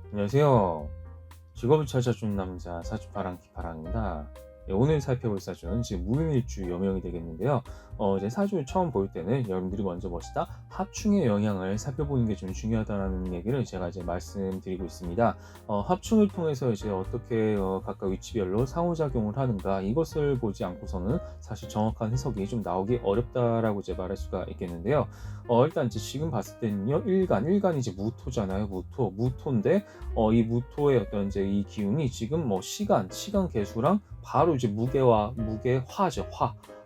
안녕하세요. 직업을 찾아준 남자 사주파랑 기파랑입니다. 네, 오늘 살펴볼 사주는 지금 무인일주 여명이 되겠는데요. 이제 사주를 처음 볼 때는 여러분들이 먼저 멋있다 합충의 영향을 살펴보는 게 좀 중요하다는 얘기를 제가 이제 말씀드리고 있습니다. 합충을 통해서 이제 어떻게 각각 위치별로 상호작용을 하는가 이것을 보지 않고서는 사실 정확한 해석이 좀 나오기 어렵다라고 이제 말할 수가 있겠는데요. 일단 이제 지금 봤을 때는요, 일간이 이제 무토잖아요. 무토인데 이 무토의 어떤 이제 이 기운이 지금 뭐 시간 계수랑 바로 이제 화죠.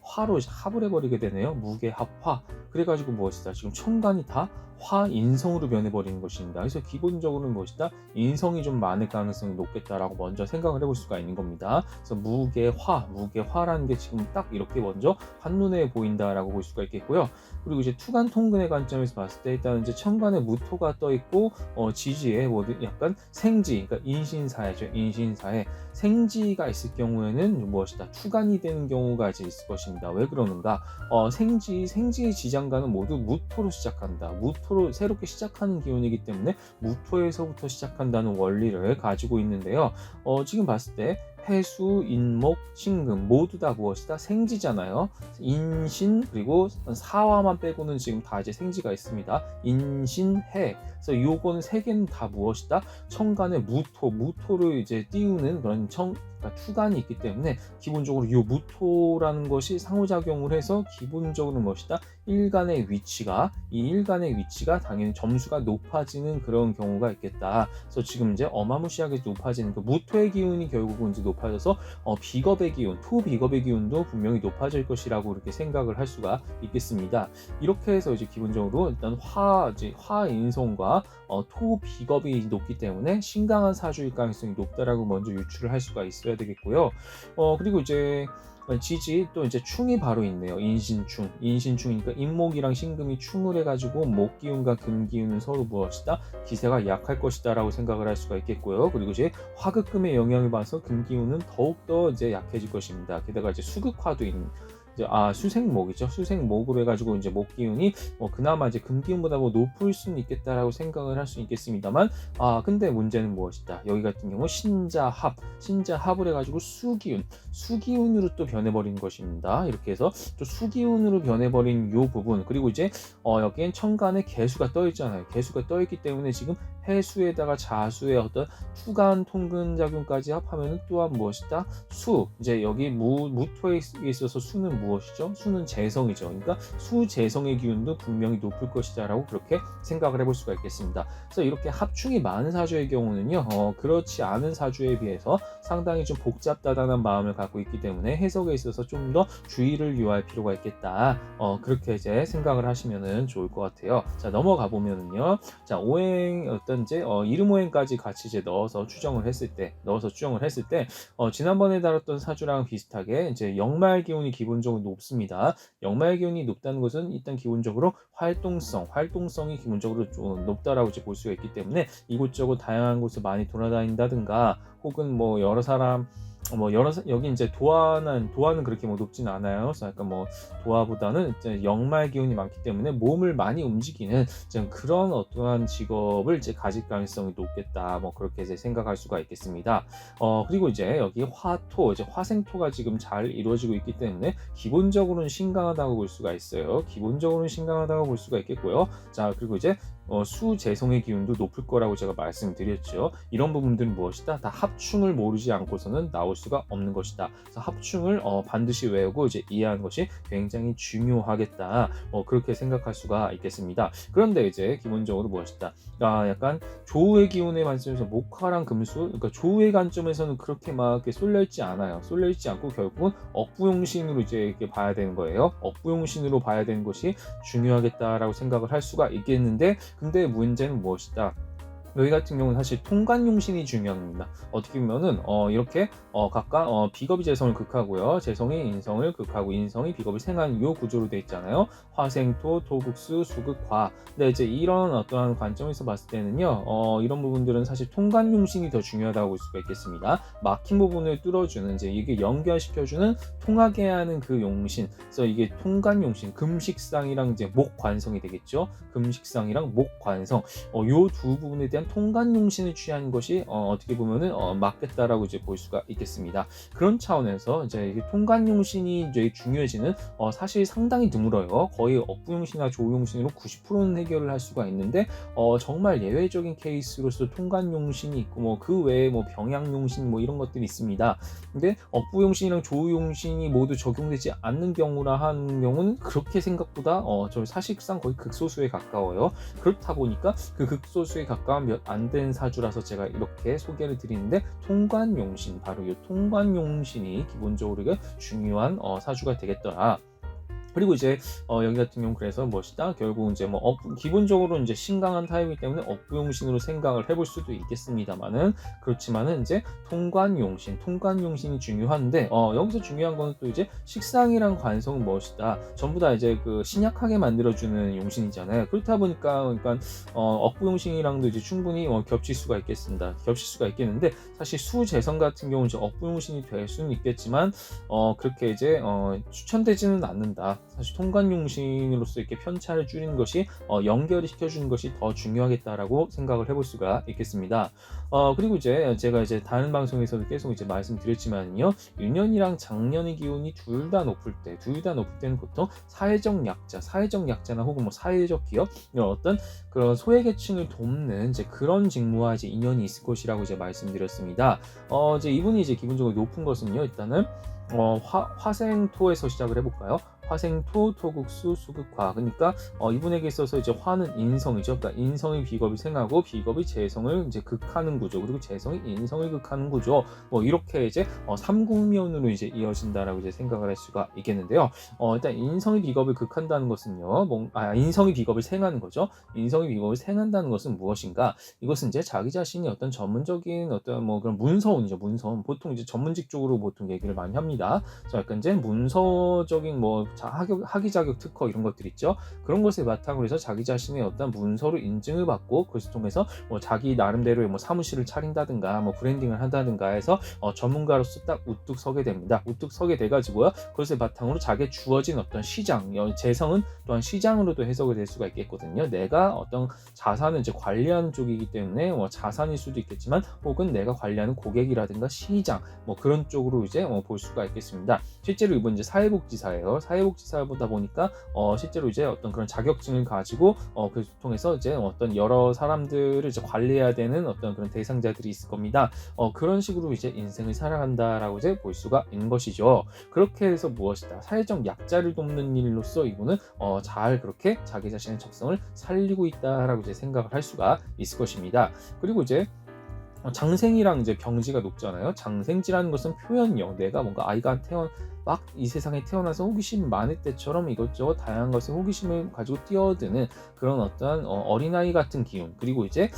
화로 이제 합을 해버리게 되네요. 무게 합화. 그래가지고 무엇이다. 지금 천간이 다 화인성으로 변해버리는 것입니다. 그래서 기본적으로는 무엇이다. 인성이 좀 많을 가능성이 높겠다라고 먼저 생각을 해볼 수가 있는 겁니다. 그래서 무게화라는 게 지금 딱 이렇게 먼저 한눈에 보인다라고 볼 수가 있겠고요. 그리고 이제 투간 통근의 관점에서 봤을 때 일단 이제 천간에 무토가 떠 있고 지지에 뭐 약간 생지, 그러니까 인신사에 생지가 있을 경우에는 무엇이다. 투간이 되는 경우가 이제 있을 것입니다. 왜 그러는가? 생지의 지장간은 모두 무토로 시작한다. 무토로 새롭게 시작하는 기운이기 때문에 무토에서부터 시작한다는 원리를 가지고 있는데요. 지금 봤을 때 해수, 인목, 신금 모두 다 무엇이다? 생지잖아요. 인신 그리고 사화만 빼고는 지금 다 이제 생지가 있습니다. 인신, 해. 그래서 요건 세 개는 다 무엇이다? 천간의 무토를 이제 띄우는 그런 그러니까 투간이 있기 때문에 기본적으로 이 무토라는 것이 상호작용을 해서 기본적으로 무엇이다? 일간의 위치가 당연히 점수가 높아지는 그런 경우가 있겠다. 그래서 지금 이제 어마무시하게 높아지는 그 무토의 기운이 결국은 이제 높아져서 비겁의 기운, 토비겁의 기운도 분명히 높아질 것이라고 이렇게 생각을 할 수가 있겠습니다. 이렇게 해서 이제 기본적으로 일단 화인성과 토비겁이 높기 때문에 신강한 사주일 가능성이 높다라고 먼저 유추를 할 수가 있어야 되겠고요. 그리고 이제 지지 또 이제 충이 바로 있네요. 인신충이니까 인목이랑 신금이 충을 해가지고 목 기운과 금 기운은 서로 무엇이다? 기세가 약할 것이다라고 생각을 할 수가 있겠고요. 그리고 이제 화극금의 영향을 봐서 금 기운은 더욱더 이제 약해질 것입니다. 게다가 이제 수극화도 있는 수생목이죠. 수생목으로 해가지고 이제 목 기운이 그나마 이제 금 기운보다 높을 수는 있겠다라고 생각을 할 수 있겠습니다만, 근데 문제는 무엇이다. 여기 같은 경우 신자합을 해가지고 수기운으로 또 변해버린 것입니다. 이렇게 해서 또 수기운으로 변해버린 요 부분, 그리고 이제 여기엔 천간에 개수가 떠 있잖아요. 개수가 떠 있기 때문에 지금 해수에다가 자수의 어떤 투간 통근 작용까지 합하면 또한 무엇이다? 이제 여기 무토에 있어서 수는 무엇이죠? 수는 재성이죠. 그러니까 수재성의 기운도 분명히 높을 것이다라고 그렇게 생각을 해볼 수가 있겠습니다. 그래서 이렇게 합충이 많은 사주의 경우는요, 그렇지 않은 사주에 비해서 상당히 좀 복잡다단한 마음을 갖고 있기 때문에 해석에 있어서 좀 더 주의를 유할 필요가 있겠다. 그렇게 이제 생각을 하시면 좋을 것 같아요. 자, 넘어가 보면은요, 자, 오행 어떤 이제 이름오행까지 같이 이제 넣어서 추정을 했을 때, 지난번에 다뤘던 사주랑 비슷하게 이제 역말 기운이 기본적으로 높습니다. 역말 기운이 높다는 것은 일단 기본적으로 활동성이 기본적으로 좀 높다라고 이제 볼 수가 있기 때문에 이곳저곳 다양한 곳을 많이 돌아다닌다든가 혹은 뭐 여러 사람 여기 이제 도화는 그렇게 뭐 높진 않아요. 그래서 약간 뭐 도화보다는 이제 역말 기운이 많기 때문에 몸을 많이 움직이는 그런 어떠한 직업을 이제 가질 가능성이 높겠다. 뭐 그렇게 이제 생각할 수가 있겠습니다. 그리고 이제 여기 화생토가 지금 잘 이루어지고 있기 때문에 기본적으로는 신강하다고 볼 수가 있어요. 있겠고요. 자, 그리고 이제 수재성의 기운도 높을 거라고 제가 말씀드렸죠. 이런 부분들은 무엇이다? 다 합충을 모르지 않고서는 나올 수가 없는 것이다. 그래서 합충을 반드시 외우고 이제 이해하는 것이 굉장히 중요하겠다. 그렇게 생각할 수가 있겠습니다. 그런데 이제 기본적으로 무엇이다? 약간 조우의 기운의 관점에서 목화랑 금수, 그러니까 조우의 관점에서는 그렇게 막 이렇게 쏠려 있지 않고 결국은 억부용신으로 이제 이렇게 봐야 되는 거예요. 억부용신으로 봐야 되는 것이 중요하겠다라고 생각을 할 수가 있겠는데, 근데 문제는 무엇이다? 여기 같은 경우는 사실 통관용신이 중요합니다. 어떻게 보면은 이렇게 각각 비겁이 재성을 극하고요, 재성이 인성을 극하고 인성이 비겁을 생한 요 구조로 되어 있잖아요. 화생토, 토국수, 수극화. 근데 이제 이런 어떠한 관점에서 봤을 때는요, 이런 부분들은 사실 통관용신이 더 중요하다고 볼 수가 있겠습니다. 막힌 부분을 뚫어주는 이제 이게 연결시켜주는 통하게 하는 그 용신. 그래서 이게 통관용신, 금식상이랑 이제 목관성이 되겠죠. 금식상이랑 목관성. 요 두 부분에 대한 약간 통관용신을 취한 것이 어떻게 보면은 맞겠다라고 이제 볼 수가 있겠습니다. 그런 차원에서 이제 통관용신이 이제 중요해지는 사실 상당히 드물어요. 거의 업부용신이나 조용신으로 90%는 해결을 할 수가 있는데 정말 예외적인 케이스로서 통관용신이 있고 뭐 그 외에 뭐 병양용신 뭐 이런 것들이 있습니다. 근데 업부용신이랑 조용신이 모두 적용되지 않는 경우라 하는 경우는 그렇게 생각보다 저 사실상 거의 극소수에 가까워요. 그렇다 보니까 그 극소수에 가까운 몇 안 된 사주라서 제가 이렇게 소개를 드리는데 통관용신, 바로 이 통관용신이 기본적으로 중요한 사주가 되겠더라. 그리고 이제 여기 같은 경우 그래서 무엇이다? 결국 이제 뭐 기본적으로 이제 신강한 타입이기 때문에 업부용신으로 생각을 해볼 수도 있겠습니다만은, 그렇지만은 이제 통관용신이 중요한데 여기서 중요한 거는 또 이제 식상이랑 관성은 무엇이다? 전부 다 이제 그 신약하게 만들어주는 용신이잖아요. 그렇다 보니까 그러니까 업부용신이랑도 이제 충분히 겹칠 수가 있겠습니다. 겹칠 수가 있겠는데 사실 수재성 같은 경우는 이제 업부용신이 될 수는 있겠지만 그렇게 이제 추천되지는 않는다. 사실 통관용신으로서 이렇게 편차를 줄이는 것이 연결을 시켜주는 것이 더 중요하겠다라고 생각을 해볼 수가 있겠습니다. 그리고 이제 제가 이제 다른 방송에서도 계속 이제 말씀드렸지만요, 유년이랑 장년의 기운이 둘 다 높을 때는 보통 사회적 약자나 혹은 뭐 사회적 기업 이런 어떤 그런 소외계층을 돕는 이제 그런 직무와 이제 인연이 있을 것이라고 이제 말씀드렸습니다. 이제 이분이 이제 기본적으로 높은 것은요, 일단은 화생토에서 시작을 해볼까요? 화생토, 토국수, 수극화. 그러니까 이분에게 있어서 이제 화는 인성이죠. 그러니까 인성이 비겁이 생하고 비겁이 재성을 이제 극하는 구조, 그리고 재성이 인성을 극하는 구조. 뭐 이렇게 이제 삼국면으로 이제 이어진다라고 이제 생각을 할 수가 있겠는데요. 일단 인성이 비겁을 극한다는 것은요, 인성이 비겁을 생하는 거죠. 인성이 비겁을 생한다는 것은 무엇인가? 이것은 이제 자기 자신이 어떤 전문적인 어떤 뭐 그런 문서운이죠. 문서운. 보통 이제 전문직 쪽으로 보통 얘기를 많이 합니다. 약간 이제 문서적인 뭐 학위 자격 특허 이런 것들 있죠. 그런 것을 바탕으로 해서 자기 자신의 어떤 문서로 인증을 받고 그것을 통해서 뭐 자기 나름대로의 뭐 사무실을 차린다든가 뭐 브랜딩을 한다든가 해서 전문가로서 딱 우뚝 서게 됩니다. 우뚝 서게 돼가지고요, 그것을 바탕으로 자기의 주어진 어떤 시장, 재성은 또한 시장으로도 해석이 될 수가 있겠거든요. 내가 어떤 자산을 이제 관리하는 쪽이기 때문에 자산일 수도 있겠지만 혹은 내가 관리하는 고객이라든가 시장 뭐 그런 쪽으로 이제 볼 수가 있겠습니다. 실제로 이번 이제 사회복지사예요. 사회복지사보다 보니까 실제로 이제 어떤 그런 자격증을 가지고 그걸 통해서 이제 어떤 여러 사람들을 이제 관리해야 되는 어떤 그런 대상자들이 있을 겁니다. 그런 식으로 이제 인생을 살아간다라고 이제 볼 수가 있는 것이죠. 그렇게 해서 무엇이다? 사회적 약자를 돕는 일로서 이분은 잘 그렇게 자기 자신의 적성을 살리고 있다라고 이제 생각을 할 수가 있을 것입니다. 그리고 이제 장생이랑 이제 병지가 높잖아요. 장생지라는 것은 표현력, 내가 뭔가 아이가 막 이 세상에 태어나서 호기심 많을 때처럼 이것저것 다양한 것에 호기심을 가지고 뛰어드는 그런 어떤 어린아이 같은 기운. 그리고 이제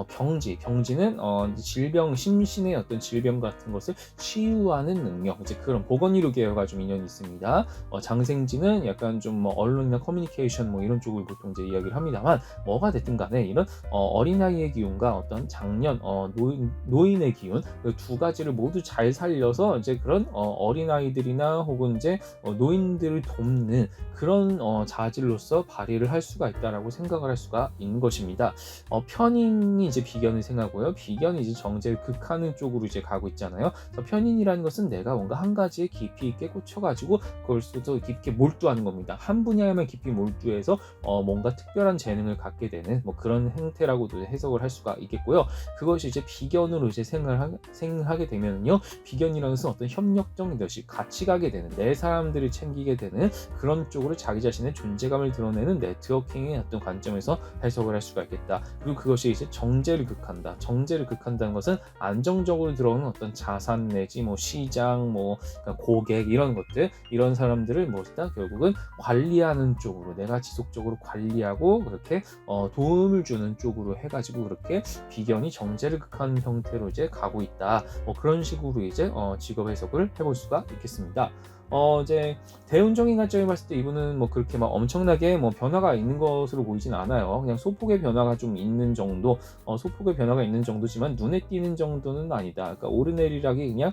병지는 질병, 심신의 어떤 질병 같은 것을 치유하는 능력, 이제 그런 보건의료 계열과 좀 인연이 있습니다. 장생지는 약간 좀 뭐 언론이나 커뮤니케이션 뭐 이런 쪽을 보통 이제 이야기를 합니다만, 뭐가 됐든 간에 이런 어린아이의 기운과 어떤 장년, 노인의 기운, 그 두 가지를 모두 잘 살려서 이제 그런 어린아이들이나 혹은 이제 노인들을 돕는 그런 자질로서 발휘를 할 수가 있다라고 생각을 할 수가 있는 것입니다. 편인이 이제 비견을 생하고요, 비견이 이제 정제를 극하는 쪽으로 이제 가고 있잖아요. 그래서 편인이라는 것은 내가 뭔가 한 가지에 깊이 있게 꽂혀가지고 그걸 더 깊게 몰두하는 겁니다. 한 분야에만 깊이 몰두해서 뭔가 특별한 재능을 갖게 되는 뭐 그런 행태라고도 해석을 할 수가 있겠고요. 그것이 이제 비견으로 이제 생하게 되면요, 비견이라는 것은 어떤 협력적인 것이 같이 가게 되는, 내 사람들을 챙기게 되는 그런 쪽으로 자기 자신의 존재감을 드러내는 네트워킹의 어떤 관점에서 해석을 할 수가 있겠다. 그리고 그것이 이제 정제를 극한다. 정제를 극한다는 것은 안정적으로 들어오는 어떤 자산 내지 뭐 시장, 뭐 고객 이런 것들, 이런 사람들을 뭐다 결국은 관리하는 쪽으로, 내가 지속적으로 관리하고 그렇게 도움을 주는 쪽으로 해가지고 그렇게 비견이 정제를 극하는 형태로 이제 가고 있다. 뭐 그런 식으로 이제 직업 해석을 해볼 수가 있겠습니다. 이제 대운적인 관점에 봤을 때 이분은 뭐 그렇게 막 엄청나게 뭐 변화가 있는 것으로 보이진 않아요. 그냥 소폭의 변화가 좀 있는 정도, 소폭의 변화가 있는 정도지만 눈에 띄는 정도는 아니다. 그러니까 오르내리락이 그냥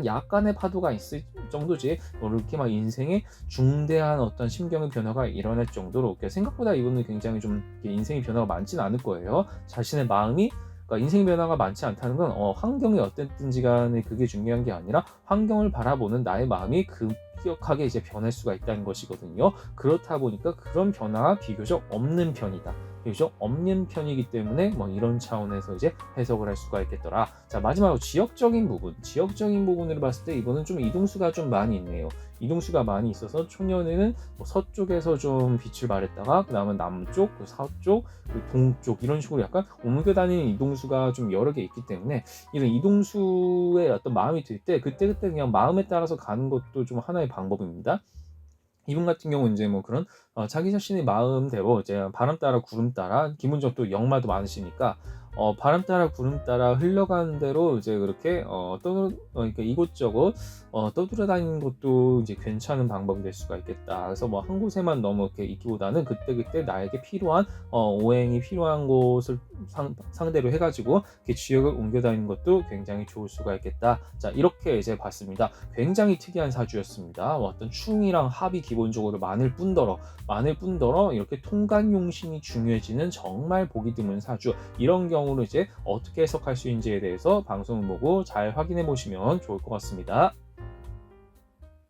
약간의 파도가 있을 정도지, 뭐 이렇게 막 인생에 중대한 어떤 심경의 변화가 일어날 정도로, 생각보다 이분은 굉장히 좀 인생의 변화가 많지는 않을 거예요. 자신의 마음이, 그러니까 인생 변화가 많지 않다는 건 환경이 어땠든지 간에 그게 중요한 게 아니라 환경을 바라보는 나의 마음이 급격하게 이제 변할 수가 있다는 것이거든요. 그렇다 보니까 그런 변화가 비교적 없는 편이다. 비교적 없는 편이기 때문에 뭐 이런 차원에서 이제 해석을 할 수가 있겠더라. 자, 마지막으로 지역적인 부분으로 봤을 때 이거는 좀 이동수가 좀 많이 있네요. 이동수가 많이 있어서 초년에는 뭐 서쪽에서 좀 빛을 발했다가 그 다음에 남쪽, 그 서쪽, 그 동쪽 이런 식으로 약간 옮겨 다니는 이동수가 좀 여러 개 있기 때문에 이런 이동수의 어떤 마음이 들 때 그때그때 그냥 마음에 따라서 가는 것도 좀 하나의 방법입니다. 이분 같은 경우는 이제 뭐 그런 자기 자신의 마음대로 이제 바람 따라 구름 따라, 기본적으로 또 역마도 많으시니까 바람 따라 구름 따라 흘러가는 대로 이제 그렇게 그러니까 이곳저곳 떠돌아다니는 것도 이제 괜찮은 방법이 될 수가 있겠다. 그래서 뭐 한 곳에만 너무 이렇게 있기보다는 그때 나에게 필요한 오행이 필요한 곳을 상대로 해가지고 이렇게 지역을 옮겨 다니는 것도 굉장히 좋을 수가 있겠다. 자, 이렇게 이제 봤습니다. 굉장히 특이한 사주였습니다. 어떤 충이랑 합이 기본적으로 많을 뿐더러 이렇게 통관용신이 중요해지는 정말 보기 드문 사주. 이런 경우로 이제 어떻게 해석할 수 있는지에 대해서 방송을 보고 잘 확인해 보시면 좋을 것 같습니다.